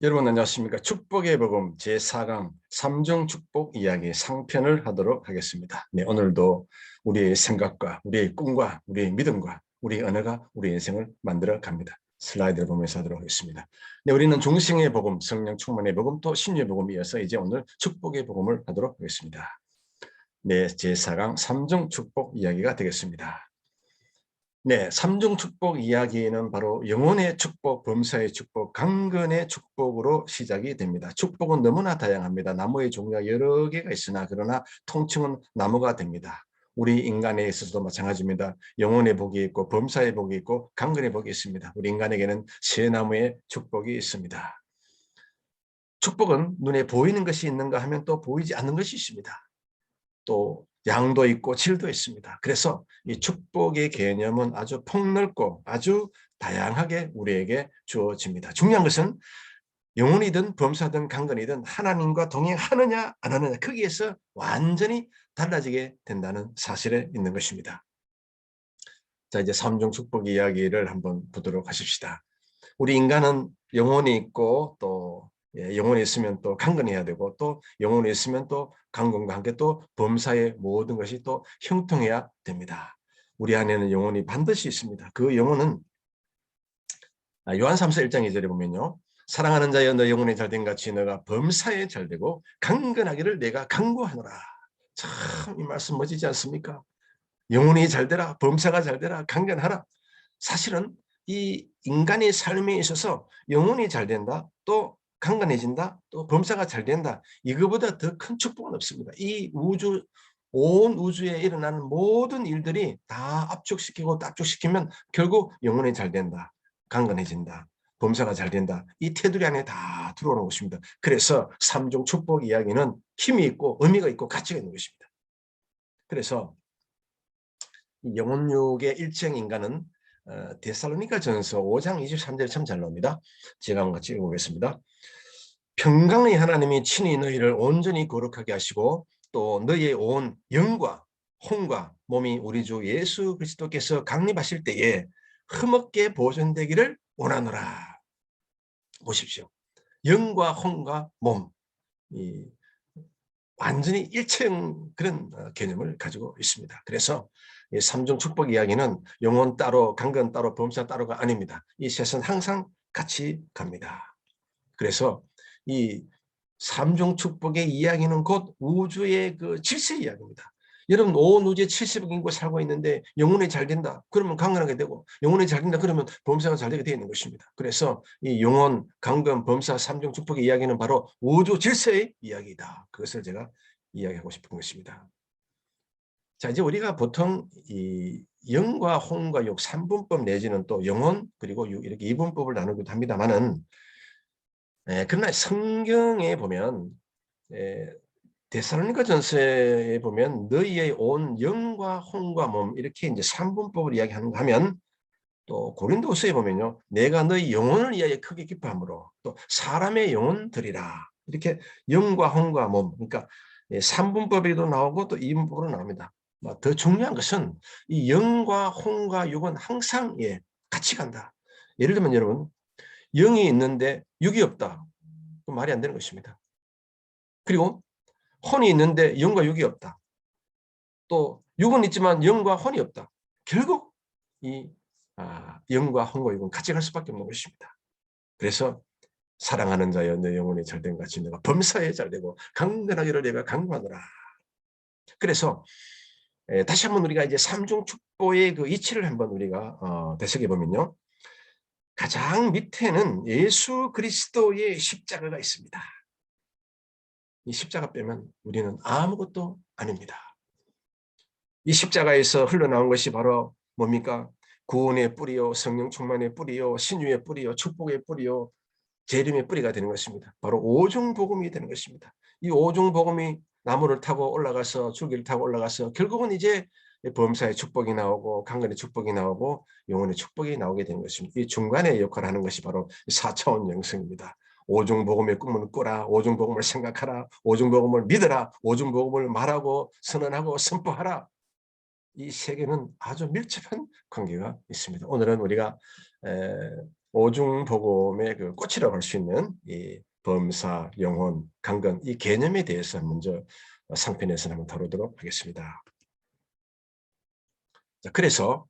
여러분 안녕하십니까. 축복의 복음 제4강 3중 축복 이야기 상편을 하도록 하겠습니다. 네, 오늘도 우리의 생각과 우리의 꿈과 우리의 믿음과 우리의 언어가 우리 인생을 만들어 갑니다. 슬라이드를 보면서 하도록 하겠습니다. 네, 우리는 중생의 복음, 성령 충만의 복음, 또 신유의 복음에 이어서 이제 오늘 축복의 복음을 하도록 하겠습니다. 네, 제4강 3중 축복 이야기가 되겠습니다. 네, 삼중 축복 이야기는 바로 영혼의 축복, 범사의 축복, 강건의 축복으로 시작이 됩니다. 축복은 너무나 다양합니다. 나무의 종류가 여러 개가 있으나 그러나 통칭은 나무가 됩니다. 우리 인간에 있어서도 마찬가지입니다. 영혼의 복이 있고 범사의 복이 있고 강건의 복이 있습니다. 우리 인간에게는 세 나무의 축복이 있습니다. 축복은 눈에 보이는 것이 있는가 하면 또 보이지 않는 것이 있습니다. 또 양도 있고 질도 있습니다. 그래서 이 축복의 개념은 아주 폭넓고 아주 다양하게 우리에게 주어집니다. 중요한 것은 영혼이든 범사든 강건이든 하나님과 동행하느냐 안 하느냐 거기에서 완전히 달라지게 된다는 사실에 있는 것입니다. 자, 이제 삼중 축복 이야기를 한번 보도록 하십시다. 우리 인간은 영혼이 있고 또 영혼이 있으면 또 강건해야 되고 또 영혼이 있으면 또 강건과 함께 또 범사의 모든 것이 또 형통해야 됩니다. 우리 안에는 영혼이 반드시 있습니다. 그 영혼은 요한 3서 1장 2절에 보면요. 사랑하는 자여 너 영혼이 잘된 같이 너가 범사에 잘되고 강건하기를 내가 간구하노라. 참 이 말씀 멋지지 않습니까? 영혼이 잘되라, 범사가 잘되라, 강건하라. 사실은 이 인간의 삶에 있어서 영혼이 잘 된다, 또 강건해진다, 또 범사가 잘 된다. 이거보다 더 큰 축복은 없습니다. 이 우주, 온 우주에 일어나는 모든 일들이 다 압축시키고 압축시키면 결국 영혼이 잘 된다, 강건해진다, 범사가 잘 된다. 이 테두리 안에 다 들어오는 것입니다. 그래서 삼중 축복 이야기는 힘이 있고 의미가 있고 가치가 있는 것입니다. 그래서 영혼육의 일정 인간은 데살로니가 전서 5장 23절 참 잘 나옵니다. 제가 한번 같이 읽어보겠습니다. 평강의 하나님이 친히 너희를 온전히 거룩하게 하시고 또 너희의 온 영과 혼과 몸이 우리 주 예수 그리스도께서 강림하실 때에 흠없게 보존되기를 원하노라. 보십시오. 영과 혼과 몸, 이 완전히 일체형 그런 개념을 가지고 있습니다. 그래서 이 삼중 축복 이야기는 영혼 따로, 강건 따로, 범사 따로가 아닙니다. 이 셋은 항상 같이 갑니다. 그래서 이 삼중 축복의 이야기는 곧 우주의 그 질서 이야기입니다. 여러분 온 우주에 70억 인구가 살고 있는데 영혼이 잘 된다. 그러면 강건하게 되고 영혼이 잘 된다. 그러면 범사가 잘 되게 되어 있는 것입니다. 그래서 이 영혼, 강건, 범사, 삼중 축복의 이야기는 바로 우주 질서의 이야기다. 그것을 제가 이야기하고 싶은 것입니다. 자, 이제 우리가 보통 이 영과 혼과 육 3분법 내지는 또 영혼 그리고 육 이렇게 2분법을 나누기도 합니다만은 그러나 성경에 보면 데살로니가 전서에 보면 너희의 온 영과 혼과 몸 이렇게 이제 3분법을 이야기하는가 하면 또 고린도후서에 보면요. 내가 너희 영혼을 위하여 크게 기뻐함으로 또 사람의 영혼 드리라. 이렇게 영과 혼과 몸 그러니까 3분법에도 나오고 또 2분법으로 나옵니다. 더 중요한 것은 이 영과 혼과 육은 항상 같이 간다. 예를 들면 여러분 영이 있는데 육이 없다. 말이 안 되는 것입니다. 그리고 혼이 있는데 영과 육이 없다. 또 육은 있지만 영과 혼이 없다. 결국 이 영과 혼과 육은 같이 갈 수밖에 없는 것입니다. 그래서 사랑하는 자여 내 영혼이 잘된 같이 내가 범사에 잘되고 강건하기를 내가 강구하노라. 그래서 다시 한번 우리가 이제 삼중 축복의 그 이치를 한번 우리가 되새겨 보면요. 가장 밑에는 예수 그리스도의 십자가가 있습니다. 이 십자가 빼면 우리는 아무것도 아닙니다. 이 십자가에서 흘러나온 것이 바로 뭡니까? 구원의 뿌리요, 성령 충만의 뿌리요, 신유의 뿌리요, 축복의 뿌리요, 재림의 뿌리가 되는 것입니다. 바로 오중복음이 되는 것입니다. 이 오중복음이 나무를 타고 올라가서 줄기를 타고 올라가서 결국은 이제 범사의 축복이 나오고 강건의 축복이 나오고 영혼의 축복이 나오게 되는 것입니다. 이 중간에 역할을 하는 것이 바로 4차원 영성입니다. 오중복음의 꿈을 꾸라, 오중복음을 생각하라, 오중복음을 믿어라, 오중복음을 말하고 선언하고 선포하라. 이 세계는 아주 밀접한 관계가 있습니다. 오늘은 우리가 오중복음의 그 꽃이라고 할 수 있는 이 범사, 영혼, 강건 이 개념에 대해서 먼저 상편에서 한번 다루도록 하겠습니다. 자, 그래서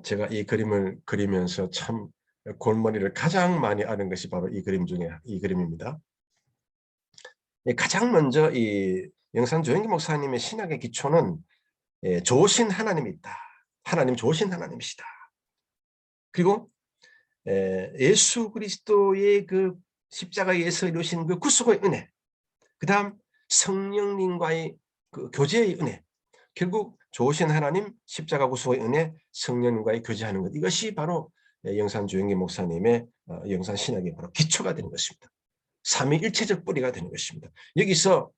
제가 이 그림을 그리면서 참 골머리를 가장 많이 앓은 것이 바로 이 그림 중에 이 그림입니다. 가장 먼저 이 영산 조영기 목사님의 신학의 기초는 좋으신 하나님이 있다. 하나님 좋으신 하나님이시다. 그리고 예수 그리스도의 그 십자가에서 이루신 그 구속의 은혜, 그 다음 성령님과의 그 교제의 은혜, 결국 좋으신 하나님, 십자가 구속의 은혜, 성령님과의 교제하는 것, 이것이 바로 영산 조영기 목사님의 영산 신학의 바로 기초가 되는 것입니다. 삼위일체적 뿌리가 되는 것입니다. 여기서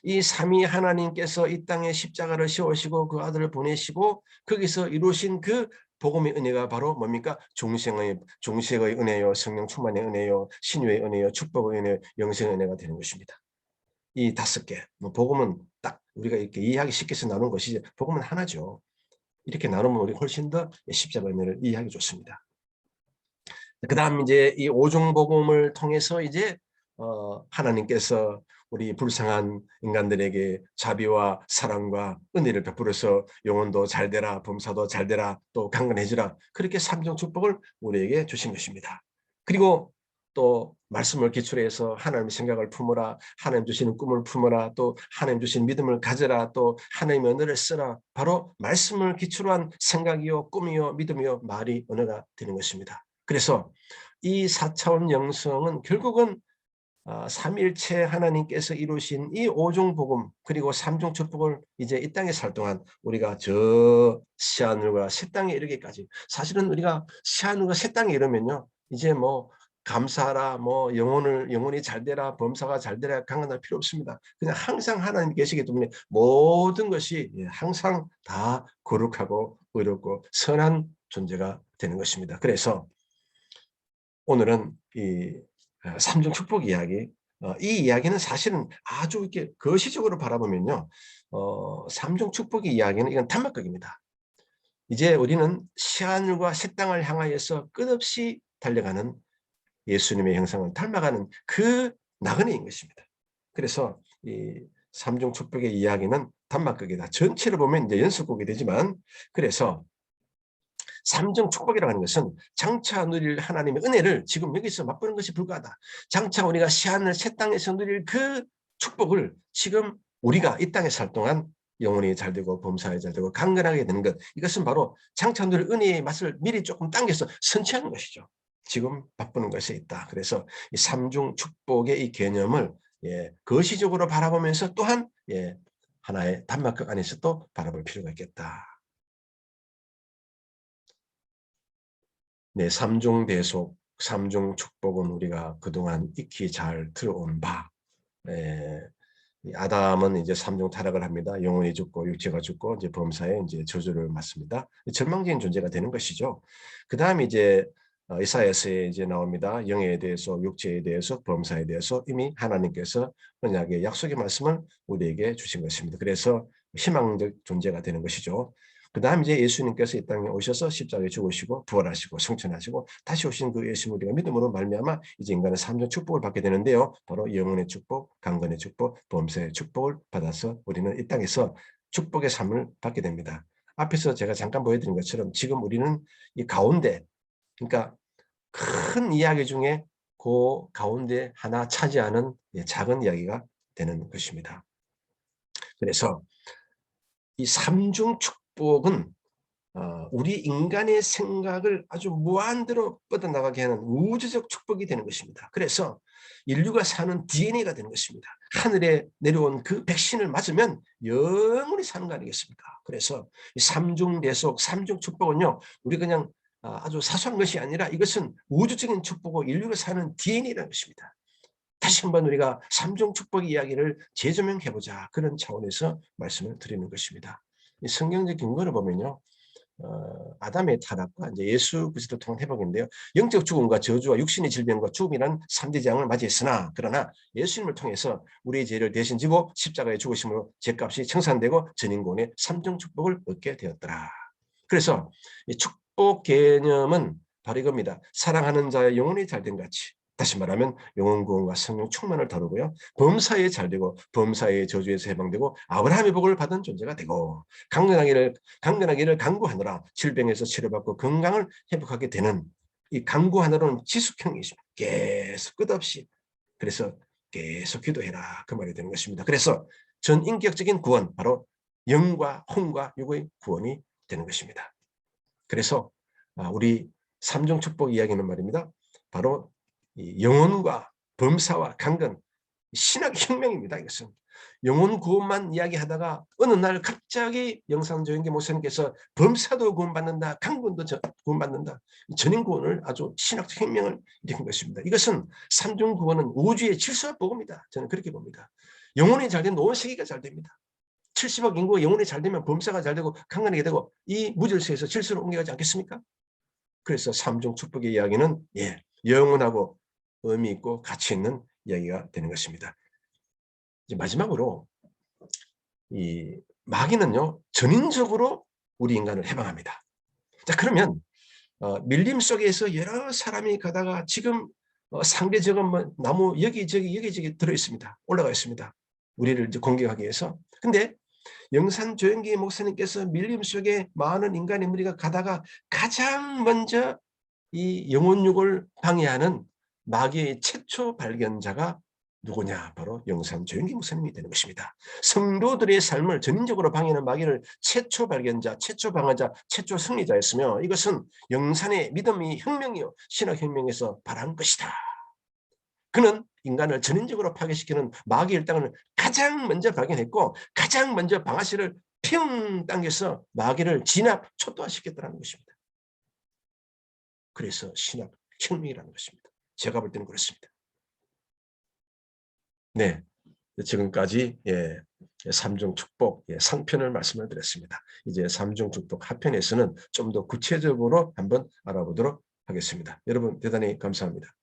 이 삼위 하나님께서 이 땅에 십자가를 씌우시고 그 아들을 보내시고 거기서 이루신 그 복음의 은혜가 바로 뭡니까? 중생의 은혜요, 성령 충만의 은혜요, 신유의 은혜요, 축복의 은혜, 영생의 은혜가 되는 것입니다. 이 5개. 복음은 딱 우리가 이렇게 이해하기 쉽게 해서 나눈 것이지 복음은 하나죠. 이렇게 나누면 우리 훨씬 더 십자가 은혜를 이해하기 좋습니다. 그 다음 이제 이 오중복음을 통해서 이제 하나님께서 우리 불쌍한 인간들에게 자비와 사랑과 은혜를 베풀어서 영혼도 잘되라, 범사도 잘되라, 또 강건해지라, 그렇게 삼중 축복을 우리에게 주신 것입니다. 그리고 또 말씀을 기초로 해서 하나님의 생각을 품어라, 하나님 주시는 꿈을 품어라, 또 하나님 주신 믿음을 가져라, 또 하나님의 언어를 쓰라. 바로 말씀을 기초로 한 생각이요, 꿈이요, 믿음이요, 말이 언어가 되는 것입니다. 그래서 이 4차원 영성은 결국은 삼일체 하나님께서 이루신 이 오중복음 그리고 삼중축복을 이제 이 땅에 살 동안 우리가 저 시하늘과 새 땅에 이르기까지, 사실은 우리가 시하늘과 새 땅에 이르면요 이제 뭐 감사하라, 뭐 영혼이 잘되라, 범사가 잘되라, 강건할 필요 없습니다. 그냥 항상 하나님 계시기 때문에 모든 것이 항상 다 거룩하고 의롭고 선한 존재가 되는 것입니다. 그래서 오늘은 이 삼중 축복 이야기, 이 이야기는 사실은 아주 이렇게 거시적으로 바라보면요, 삼중 축복의 이야기는 이건 단막극입니다. 이제 우리는 시하늘과 새 땅을 향하여서 끝없이 달려가는 예수님의 형상을 닮아가는 그 나그네인 것입니다. 그래서 이 삼중 축복의 이야기는 단막극이다. 전체를 보면 이제 연속곡이 되지만, 그래서 삼중 축복이라고 하는 것은 장차 누릴 하나님의 은혜를 지금 여기서 맛보는 것이 불가하다. 장차 우리가 시하늘 새 땅에서 누릴 그 축복을 지금 우리가 이 땅에 살 동안 영혼이 잘되고 범사에 잘되고 강건하게 되는 것, 이것은 바로 장차 누릴 은혜의 맛을 미리 조금 당겨서 선취하는 것이죠. 지금 바쁘는 것에 있다. 그래서 이 삼중 축복의 이 개념을 거시적으로 바라보면서 또한 하나의 단막극 안에서 또 바라볼 필요가 있겠다. 네, 삼중대속, 삼중축복은 우리가 그동안 익히 잘 들어온 바. 아담은 이제 삼중 타락을 합니다. 영혼이 죽고 육체가 죽고 이제 범사에 이제 저주를 받습니다. 절망적인 존재가 되는 것이죠. 그 다음에 이제 이사야서에 이제 나옵니다. 영에 대해서, 육체에 대해서, 범사에 대해서 이미 하나님께서 언약의 약속의 말씀을 우리에게 주신 것입니다. 그래서 희망적 존재가 되는 것이죠. 그 다음 이제 예수님께서 이 땅에 오셔서 십자가에 죽으시고 부활하시고 성천하시고 다시 오신 그 예수 우리가 믿음으로 말미암아 이제 인간은 삼중 축복을 받게 되는데요. 바로 영혼의 축복, 강건의 축복, 범사의 축복을 받아서 우리는 이 땅에서 축복의 삶을 받게 됩니다. 앞에서 제가 잠깐 보여드린 것처럼 지금 우리는 이 가운데, 그러니까 큰 이야기 중에 그 가운데 하나 차지하는 작은 이야기가 되는 것입니다. 그래서 이 삼중 축복은 우리 인간의 생각을 아주 무한대로 뻗어나가게 하는 우주적 축복이 되는 것입니다. 그래서 인류가 사는 DNA가 되는 것입니다. 하늘에 내려온 그 백신을 맞으면 영원히 사는 거 아니겠습니까? 그래서 이 삼중대속, 삼중축복은요, 우리 그냥 아주 사소한 것이 아니라 이것은 우주적인 축복이고 인류가 사는 DNA라는 것입니다. 다시 한번 우리가 삼중축복 이야기를 재조명해보자, 그런 차원에서 말씀을 드리는 것입니다. 이 성경적 근거를 보면요, 아담의 타락과 이제 예수 그리스도 통한 회복인데요. 영적 죽음과 저주와 육신의 질병과 죽음이란 3대 재앙을 맞이했으나, 그러나 예수님을 통해서 우리의 죄를 대신 지고 십자가에 죽으심으로 죄값이 청산되고 전인권의 삼중 축복을 얻게 되었더라. 그래서 이 축복 개념은 바로 이겁니다. 사랑하는 자의 영혼이 잘된 같이. 다시 말하면 영혼 구원과 성령 충만을 다루고요. 범사에 잘되고 범사의 저주에서 해방되고 아브라함의 복을 받은 존재가 되고 강건하기를 강구하느라 질병에서 치료받고 건강을 회복하게 되는 이 강구하느라는 지속형이십니다. 계속 끝없이. 그래서 계속 기도해라 그 말이 되는 것입니다. 그래서 전인격적인 구원 바로 영과 혼과 육의 구원이 되는 것입니다. 그래서 우리 삼중 축복 이야기는 말입니다. 바로 이 영혼과 범사와 강건 신학 혁명입니다. 이것은 영혼 구원만 이야기하다가 어느 날 갑자기 영상조영기 목사님께서 범사도 구원받는다, 강건도 구원받는다, 전인 구원을 아주 신학적 혁명을 일으킨 것입니다. 이것은 삼중 구원은 우주의 질서와 보고입니다. 저는 그렇게 봅니다. 영혼이 잘 되면 온 세계가 잘 됩니다. 70억 인구가 영혼이 잘 되면 범사가 잘 되고 강건하게 되고 이 무질서에서 질서로 옮겨가지 않겠습니까? 그래서 삼중 축복의 이야기는 영원하고 의미 있고 가치 있는 이야기가 되는 것입니다. 이제 마지막으로 이 마귀는요 전인적으로 우리 인간을 해방합니다. 자 그러면 밀림 속에서 여러 사람이 가다가 지금 상대적인 뭐 나무 여기저기 들어 있습니다. 올라가 있습니다. 우리를 이제 공격하기 위해서. 근데 영산 조영기 목사님께서 밀림 속에 많은 인간의 무리가 가다가 가장 먼저 이 영혼육을 방해하는 마귀의 최초 발견자가 누구냐? 바로 영산 조영기 목사님이 되는 것입니다. 성도들의 삶을 전인적으로 방해하는 마귀를 최초 발견자, 최초 방어자, 최초 승리자였으며 이것은 영산의 믿음이 혁명이요 신학혁명에서 발한 것이다. 그는 인간을 전인적으로 파괴시키는 마귀 일당을 가장 먼저 발견했고 가장 먼저 방아쇠를 핑 당겨서 마귀를 진압, 초토화시켰다는 것입니다. 그래서 신학 혁명이라는 것입니다. 제가 볼 때는 그렇습니다. 네, 지금까지 삼중 축복 상편을 말씀을 드렸습니다. 이제 삼중 축복 하편에서는 좀 더 구체적으로 한번 알아보도록 하겠습니다. 여러분 대단히 감사합니다.